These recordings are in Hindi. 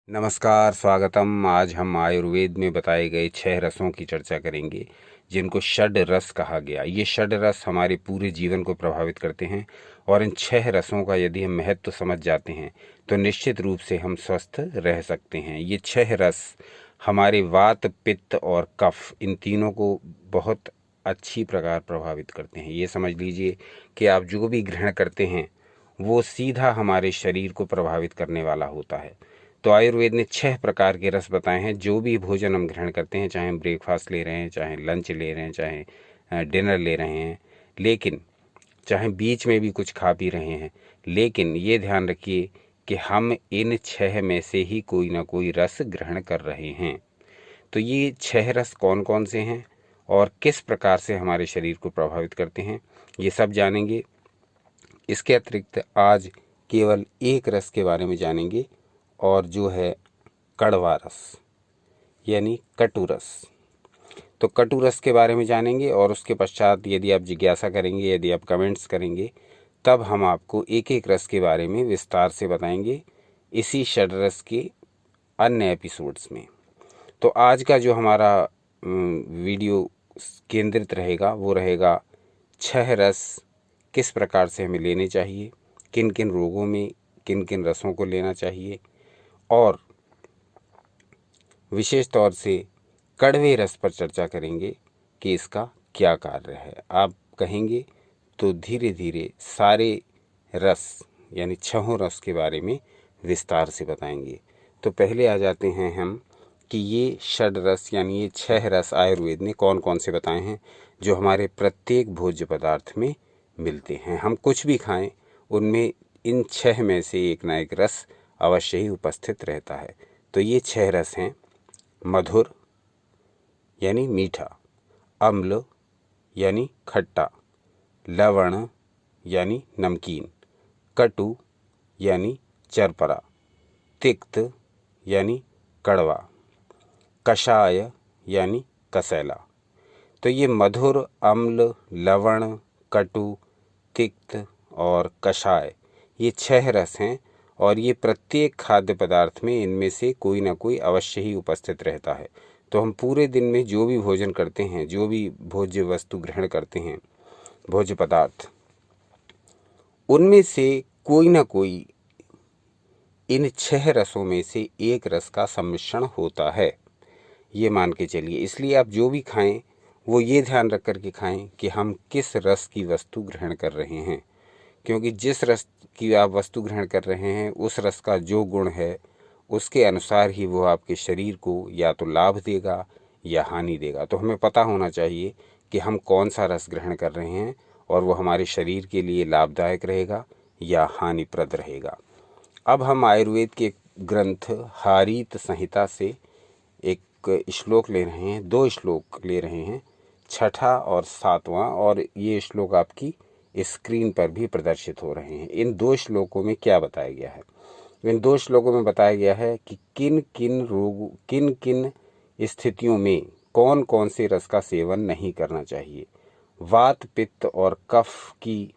नमस्कार, स्वागतम। आज हम आयुर्वेद में बताए गए 6 रसों की चर्चा करेंगे, जिनको षड रस कहा गया। ये षड रस हमारे पूरे जीवन को प्रभावित करते हैं और इन 6 रसों का यदि हम महत्व समझ जाते हैं तो निश्चित रूप से हम स्वस्थ रह सकते हैं। ये 6 रस हमारे वात, पित्त और कफ, इन तीनों को बहुत अच्छी प्रकार प्रभावित करते हैं। ये समझ लीजिए कि आप जो भी ग्रहण करते हैं वो सीधा हमारे शरीर को प्रभावित करने वाला होता है। तो आयुर्वेद ने 6 प्रकार के रस बताए हैं। जो भी भोजन हम ग्रहण करते हैं, चाहे हम ब्रेकफास्ट ले रहे हैं, चाहे लंच ले रहे हैं, चाहे डिनर ले रहे हैं, लेकिन चाहे बीच में भी कुछ खा पी रहे हैं, लेकिन ये ध्यान रखिए कि हम इन 6 में से ही कोई ना कोई रस ग्रहण कर रहे हैं। तो ये 6 रस कौन कौन से हैं और किस प्रकार से हमारे शरीर को प्रभावित करते हैं, ये सब जानेंगे। इसके अतिरिक्त आज केवल एक रस के बारे में जानेंगे, और जो है कड़वा रस यानी कटु रस। तो कटु रस के बारे में जानेंगे और उसके पश्चात यदि आप जिज्ञासा करेंगे, यदि आप कमेंट्स करेंगे, तब हम आपको एक एक रस के बारे में विस्तार से बताएंगे इसी षडरस के अन्य एपिसोड्स में। तो आज का जो हमारा वीडियो केंद्रित रहेगा वो रहेगा 6 रस किस प्रकार से हमें लेने चाहिए, किन किन रोगों में किन किन रसों को लेना चाहिए, और विशेष तौर से कड़वे रस पर चर्चा करेंगे कि इसका क्या कार्य है। आप कहेंगे तो धीरे धीरे सारे रस यानी 6 रस के बारे में विस्तार से बताएंगे। तो पहले आ जाते हैं हम कि ये षड रस यानी ये 6 रस आयुर्वेद ने कौन कौन से बताए हैं जो हमारे प्रत्येक भोज्य पदार्थ में मिलते हैं। हम कुछ भी खाएं, उनमें इन 6 में से एक ना एक रस अवश्य ही उपस्थित रहता है। तो ये 6 रस हैं: मधुर यानी मीठा, अम्ल यानी खट्टा, लवण यानी नमकीन, कटु यानी चरपरा, तिक्त यानी कड़वा, कषाय यानी कसैला। तो ये मधुर, अम्ल, लवण, कटु, तिक्त और कषाय, ये 6 रस हैं और ये प्रत्येक खाद्य पदार्थ में इनमें से कोई ना कोई अवश्य ही उपस्थित रहता है। तो हम पूरे दिन में जो भी भोजन करते हैं, जो भी भोज्य वस्तु ग्रहण करते हैं, भोज्य पदार्थ, उनमें से कोई ना कोई इन 6 रसों में से एक रस का सम्मिश्रण होता है, ये मान के चलिए। इसलिए आप जो भी खाएं वो ये ध्यान रख कर के खाएं कि हम किस रस की वस्तु ग्रहण कर रहे हैं, क्योंकि जिस रस की आप वस्तु ग्रहण कर रहे हैं उस रस का जो गुण है उसके अनुसार ही वो आपके शरीर को या तो लाभ देगा या हानि देगा। तो हमें पता होना चाहिए कि हम कौन सा रस ग्रहण कर रहे हैं और वो हमारे शरीर के लिए लाभदायक रहेगा या हानिप्रद रहेगा। अब हम आयुर्वेद के ग्रंथ हारीत संहिता से एक श्लोक ले रहे हैं, 2 श्लोक ले रहे हैं, 6ठा और 7वां, और ये श्लोक आपकी स्क्रीन पर भी प्रदर्शित हो रहे हैं। इन 2 श्लोकों में क्या बताया गया है? इन 2 श्लोकों में बताया गया है कि किन किन स्थितियों में कौन कौन से रस का सेवन नहीं करना चाहिए। वात, पित्त और कफ की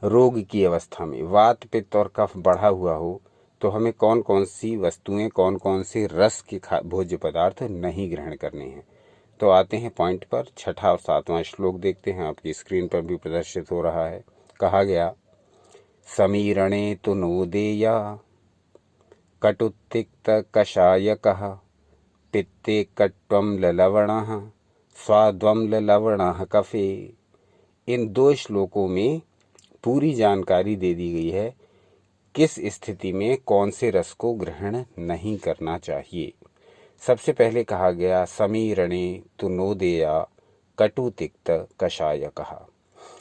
रोग की अवस्था में, वात, पित्त और कफ बढ़ा हुआ हो तो हमें कौन कौन सी वस्तुएं, कौन कौन से रस के भोज्य पदार्थ नहीं ग्रहण करने हैं। तो आते हैं पॉइंट पर। 6ठा और 7वां श्लोक देखते हैं, आपकी स्क्रीन पर भी प्रदर्शित हो रहा है। कहा गया, समीरणे तु नोदेया कटुतिक्त कषायकः पित्ते कट्वम्ल लवणः स्वाद्वम्ल लवणः कफे। इन 2 श्लोकों में पूरी जानकारी दे दी गई है किस स्थिति में कौन से रस को ग्रहण नहीं करना चाहिए। सबसे पहले कहा गया, समीरणे तु नोदेया कटुतिक्त कषायकः।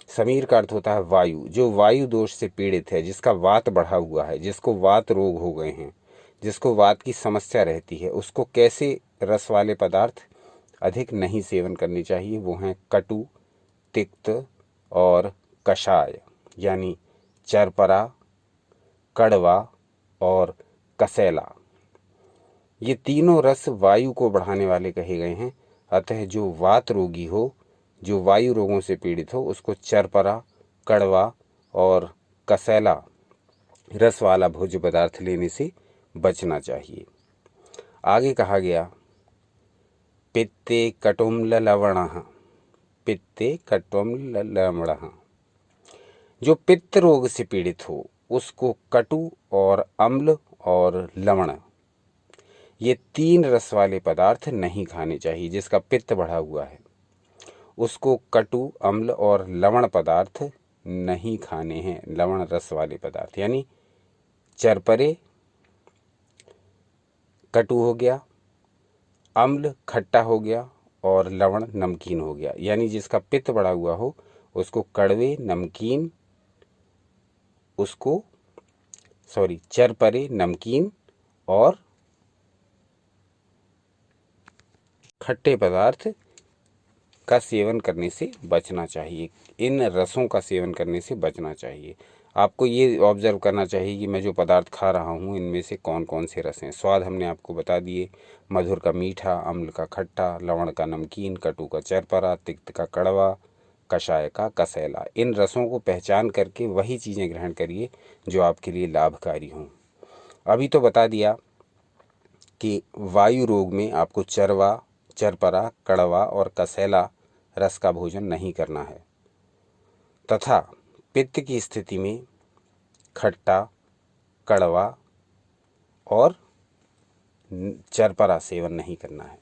समीर का अर्थ होता है वायु। जो वायु दोष से पीड़ित है, जिसका वात बढ़ा हुआ है, जिसको वात रोग हो गए हैं, जिसको वात की समस्या रहती है, उसको कैसे रस वाले पदार्थ अधिक नहीं सेवन करनी चाहिए? वो हैं कटु, तिक्त और कषाय यानी चरपरा, कड़वा और कसैला। ये तीनों रस वायु को बढ़ाने वाले कहे गए हैं। अतः जो वात रोगी हो, जो वायु रोगों से पीड़ित हो, उसको चरपरा, कड़वा और कसैला रस वाला भोज्य पदार्थ लेने से बचना चाहिए। आगे कहा गया पित्ते कटुम्ल लवणः, पित्ते कटुम्ल लवणः, जो पित्त रोग से पीड़ित हो उसको कटु और अम्ल और लवण, ये 3 रस वाले पदार्थ नहीं खाने चाहिए। जिसका पित्त बढ़ा हुआ है उसको कटु, अम्ल और लवण पदार्थ नहीं खाने हैं। लवण रस वाले पदार्थ यानी चरपरे कटु हो गया, अम्ल खट्टा हो गया और लवण नमकीन हो गया। यानी जिसका पित्त बढ़ा हुआ हो उसको कड़वे, नमकीन, उसको चरपरे, नमकीन और खट्टे पदार्थ का सेवन करने से बचना चाहिए। इन रसों का सेवन करने से बचना चाहिए। आपको ये ऑब्जर्व करना चाहिए कि मैं जो पदार्थ खा रहा हूँ इनमें से कौन कौन से रस हैं। स्वाद हमने आपको बता दिए, मधुर का मीठा, अम्ल का खट्टा, लवण का नमकीन, कटु का चरपरा, तिक्त का कड़वा, कषाय का कसैला। इन रसों को पहचान करके वही चीज़ें ग्रहण करिए जो आपके लिए लाभकारी हों। अभी तो बता दिया कि वायु रोग में आपको चरवा, चरपरा, कड़वा और कसैला रस का भोजन नहीं करना है, तथा पित्त की स्थिति में खट्टा, कड़वा और चरपरा सेवन नहीं करना है।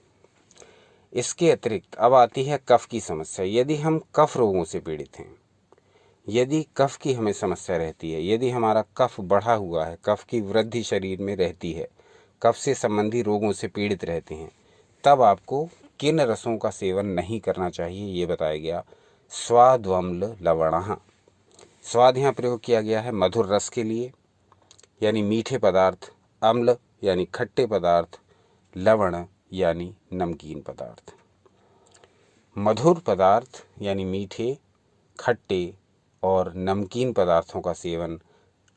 इसके अतिरिक्त अब आती है कफ की समस्या। यदि हम कफ रोगों से पीड़ित हैं, यदि कफ की हमें समस्या रहती है, यदि हमारा कफ बढ़ा हुआ है, कफ की वृद्धि शरीर में रहती है, कफ से संबंधी रोगों से पीड़ित रहते हैं, तब आपको किन रसों का सेवन नहीं करना चाहिए ये बताया गया। स्वाद्वम्ल लवणः, स्वाद यहाँ प्रयोग किया गया है मधुर रस के लिए यानी मीठे पदार्थ, अम्ल यानी खट्टे पदार्थ, लवण यानी नमकीन पदार्थ। मधुर पदार्थ यानी मीठे, खट्टे और नमकीन पदार्थों का सेवन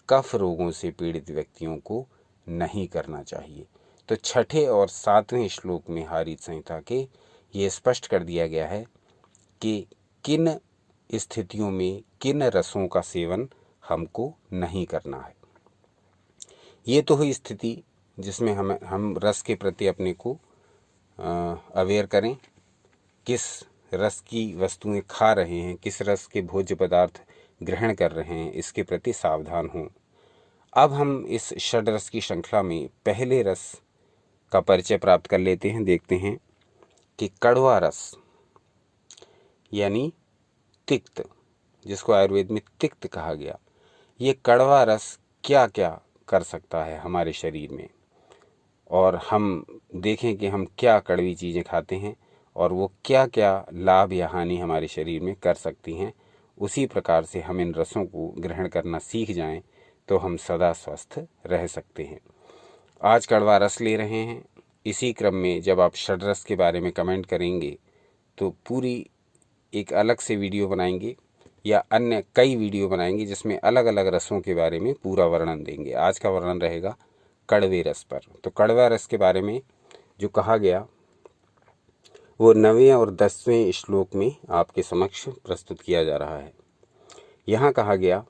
कफ रोगों से पीड़ित व्यक्तियों को नहीं करना चाहिए। तो 6ठे और 7वें श्लोक में हारीत संहिता के ये स्पष्ट कर दिया गया है कि किन स्थितियों में किन रसों का सेवन हमको नहीं करना है। ये तो हुई स्थिति जिसमें हम रस के प्रति अपने को अवेयर करें, किस रस की वस्तुएं खा रहे हैं, किस रस के भोज्य पदार्थ ग्रहण कर रहे हैं, इसके प्रति सावधान हों। अब हम इस षड्रस की श्रृंखला में पहले रस का परिचय प्राप्त कर लेते हैं। देखते हैं कि कड़वा रस यानी तिक्त, जिसको आयुर्वेद में तिक्त कहा गया, ये कड़वा रस क्या क्या कर सकता है हमारे शरीर में, और हम देखें कि हम क्या कड़वी चीज़ें खाते हैं और वो क्या क्या लाभ या हानि हमारे शरीर में कर सकती हैं। उसी प्रकार से हम इन रसों को ग्रहण करना सीख जाएं तो हम सदा स्वस्थ रह सकते हैं। आज कड़वा रस ले रहे हैं। इसी क्रम में जब आप षड्रस के बारे में कमेंट करेंगे तो पूरी एक अलग से वीडियो बनाएंगे या अन्य कई वीडियो बनाएंगे जिसमें अलग अलग रसों के बारे में पूरा वर्णन देंगे। आज का वर्णन रहेगा कड़वे रस पर। तो कड़वा रस के बारे में जो कहा गया वो 9वें और 10वें श्लोक में आपके समक्ष प्रस्तुत किया जा रहा है। यहाँ कहा गया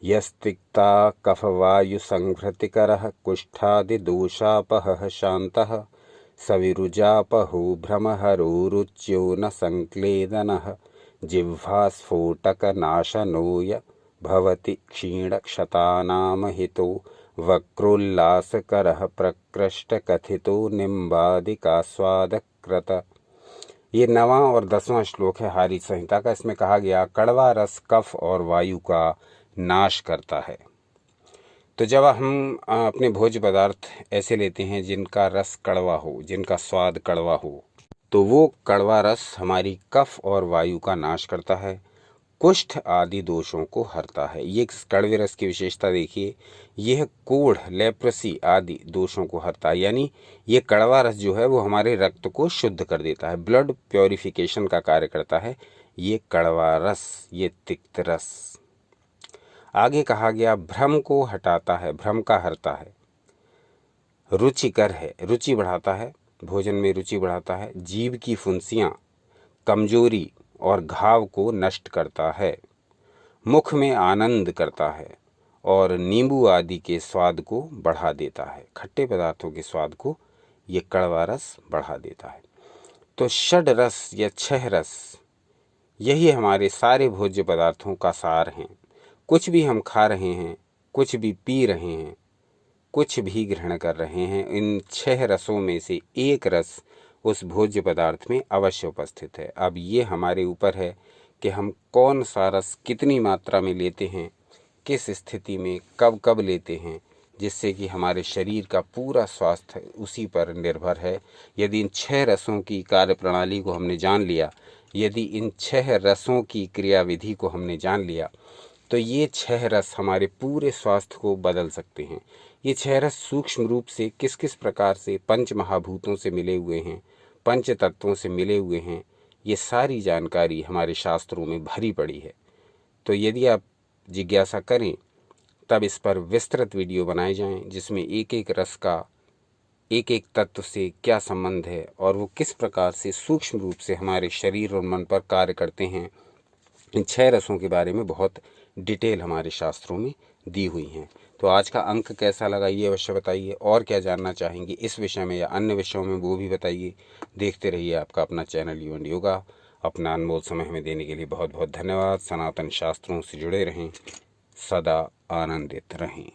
यस्तिक्ता कफवायु संहृतिकरः कुष्ठादि दोषापहः शान्तः सविरुजापहो भ्रमहरोरुच्यो न संक्लेदनः जिह्वास्फोटकनाशनोय भवति क्षीणक्षतानामहितो वक्रोल्लासकरः प्रकृष्टकथितो निम्बादिकास्वादकृत। ये 9वां और 10वां श्लोक है हारीत संहिता का। इसमें कहा गया कड़वा रस कफ और वायु का नाश करता है। तो जब हम अपने भोज्य पदार्थ ऐसे लेते हैं जिनका रस कड़वा हो, जिनका स्वाद कड़वा हो, तो वो कड़वा रस हमारी कफ और वायु का नाश करता है, कुष्ठ आदि दोषों को हरता है। ये कड़वे रस की विशेषता देखिए, यह कोढ़, लेप्रेसी आदि दोषों को हरता है। यानी ये कड़वा रस जो है वो हमारे रक्त को शुद्ध कर देता है, ब्लड प्योरिफिकेशन का कार्य करता है ये कड़वा रस, ये तिक्त रस। आगे कहा गया भ्रम को हटाता है, भ्रम का हरता है, रुचिकर है, रुचि बढ़ाता है, भोजन में रुचि बढ़ाता है, जीभ की फुंसियाँ, कमजोरी और घाव को नष्ट करता है, मुख में आनंद करता है और नींबू आदि के स्वाद को बढ़ा देता है। खट्टे पदार्थों के स्वाद को ये कड़वा रस बढ़ा देता है। तो षड रस या 6 रस यही हमारे सारे भोज्य पदार्थों का सार हैं। कुछ भी हम खा रहे हैं, कुछ भी पी रहे हैं, कुछ भी ग्रहण कर रहे हैं, इन 6 रसों में से एक रस उस भोज्य पदार्थ में अवश्य उपस्थित है। अब ये हमारे ऊपर है कि हम कौन सा रस कितनी मात्रा में लेते हैं, किस स्थिति में कब कब लेते हैं, जिससे कि हमारे शरीर का पूरा स्वास्थ्य उसी पर निर्भर है। यदि इन 6 रसों की कार्य प्रणाली को हमने जान लिया, यदि इन 6 रसों की क्रियाविधि को हमने जान लिया, तो ये 6 रस हमारे पूरे स्वास्थ्य को बदल सकते हैं। ये 6 रस सूक्ष्म रूप से किस किस प्रकार से पंच महाभूतों से मिले हुए हैं, पंच तत्वों से मिले हुए हैं, ये सारी जानकारी हमारे शास्त्रों में भरी पड़ी है। तो यदि आप जिज्ञासा करें तब इस पर विस्तृत वीडियो बनाए जाएं, जिसमें एक एक रस का एक एक तत्व से क्या संबंध है और वो किस प्रकार से सूक्ष्म रूप से हमारे शरीर और मन पर कार्य करते हैं। इन 6 रसों के बारे में बहुत डिटेल हमारे शास्त्रों में दी हुई हैं। तो आज का अंक कैसा लगा ये अवश्य बताइए, और क्या जानना चाहेंगे इस विषय में या अन्य विषयों में वो भी बताइए। देखते रहिए आपका अपना चैनल यू एंड योगा। अपना अनमोल समय हमें देने के लिए बहुत बहुत धन्यवाद। सनातन शास्त्रों से जुड़े रहें, सदा आनंदित रहें।